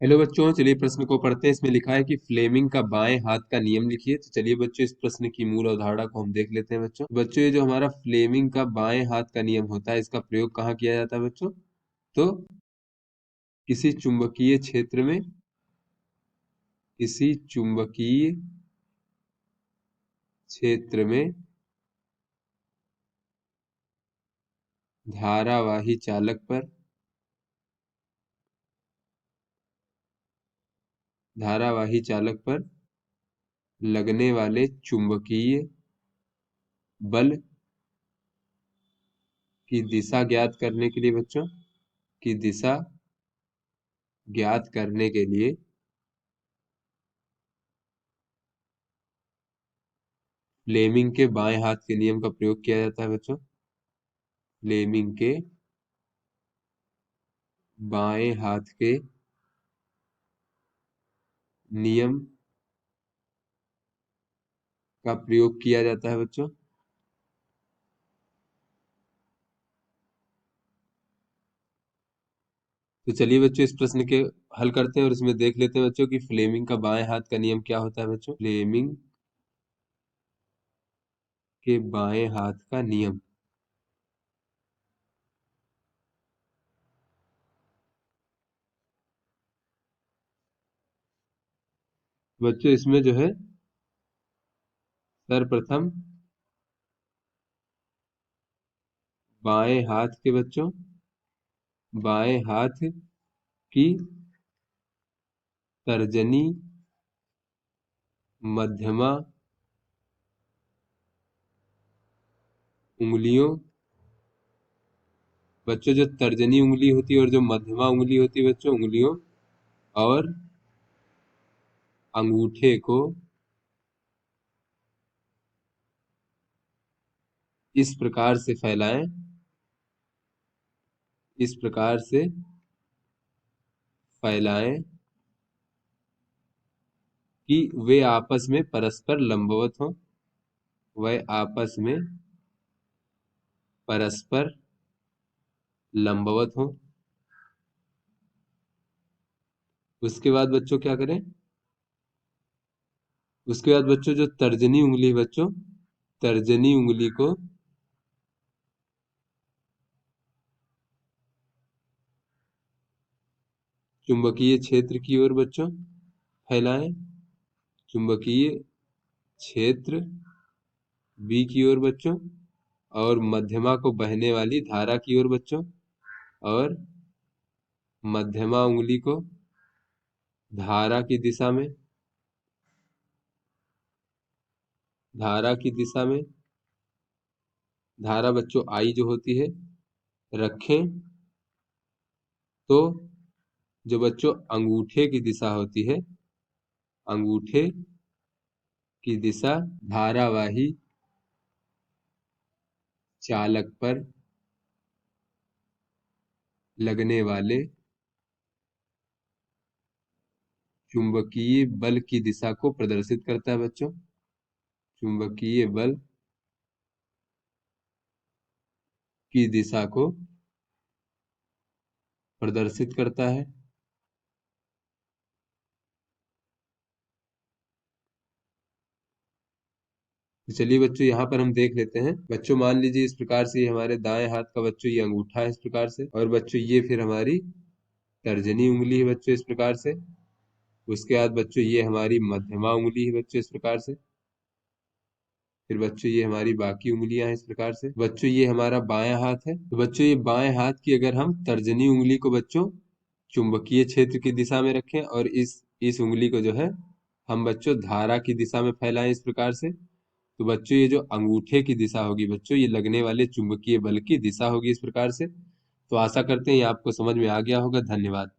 Hello बच्चों, चलिए प्रश्न को पढ़ते हैं। इसमें लिखा है कि फ्लेमिंग का बाएं हाथ का नियम लिखिए। तो चलिए बच्चों, इस प्रश्न की मूल अवधारणा को हम देख लेते हैं। बच्चों ये जो हमारा फ्लेमिंग का बाएं हाथ का नियम होता है, इसका प्रयोग कहाँ किया जाता है बच्चों? तो किसी चुंबकीय क्षेत्र में, किसी चुंबकीय क्षेत्र में धारावाही चालक पर, धारावाही चालक पर लगने वाले चुंबकीय बल की दिशा ज्ञात करने के लिए बच्चों, की दिशा ज्ञात करने के लिए फ्लेमिंग के बाएं हाथ के नियम का प्रयोग किया जाता है बच्चों। फ्लेमिंग के बाएं हाथ के नियम का प्रयोग किया जाता है बच्चों। तो चलिए बच्चों, इस प्रश्न के हल करते हैं और इसमें देख लेते हैं बच्चों कि फ्लेमिंग का बाएं हाथ का नियम क्या होता है बच्चों। फ्लेमिंग के बाएं हाथ का नियम, बच्चों इसमें जो है सर्वप्रथम बाएं हाथ के बच्चों, बाएं हाथ की तर्जनी, मध्यमा उंगलियों, बच्चों जो तर्जनी उंगली होती है और जो मध्यमा उंगली होती है बच्चों, उंगलियों और अंगूठे को इस प्रकार से फैलाएं, इस प्रकार से फैलाएं कि वे आपस में परस्पर लंबवत हों, वे आपस में परस्पर लंबवत हों। उसके बाद बच्चों क्या करें? उसके बाद बच्चों जो तर्जनी उंगली है बच्चों, तर्जनी उंगली को चुंबकीय क्षेत्र की ओर बच्चों फैलाएं, चुंबकीय क्षेत्र बी की ओर बच्चों, और मध्यमा को बहने वाली धारा की ओर बच्चों, और मध्यमा उंगली को धारा की दिशा में, धारा की दिशा में, धारा बच्चों आई जो होती है रखें। तो जो बच्चों अंगूठे की दिशा होती है, अंगूठे की दिशा धारावाही चालक पर लगने वाले चुंबकीय बल की दिशा को प्रदर्शित करता है बच्चों। चुंबकीय बल की दिशा को प्रदर्शित करता है। तो चलिए बच्चों, यहाँ पर हम देख लेते हैं। बच्चों मान लीजिए इस प्रकार से ये हमारे दाएं हाथ का बच्चों ये अंगूठा है इस प्रकार से, और बच्चों ये फिर हमारी तर्जनी उंगली है बच्चों इस प्रकार से। उसके बाद बच्चों ये हमारी मध्यमा उंगली है बच्चों इस प्रकार से। फिर बच्चों ये हमारी बाकी उंगलियां हैं इस प्रकार से। बच्चों ये हमारा बायां हाथ है। तो बच्चों ये बाएं हाथ की अगर हम तर्जनी उंगली को बच्चों चुंबकीय क्षेत्र की दिशा में रखें और इस उंगली को जो है हम बच्चों धारा की दिशा में फैलाएं इस प्रकार से, तो बच्चों ये जो अंगूठे की दिशा होगी बच्चों, ये लगने वाले चुंबकीय बल की दिशा होगी इस प्रकार से। तो आशा करते हैं ये आपको समझ में आ गया होगा। धन्यवाद।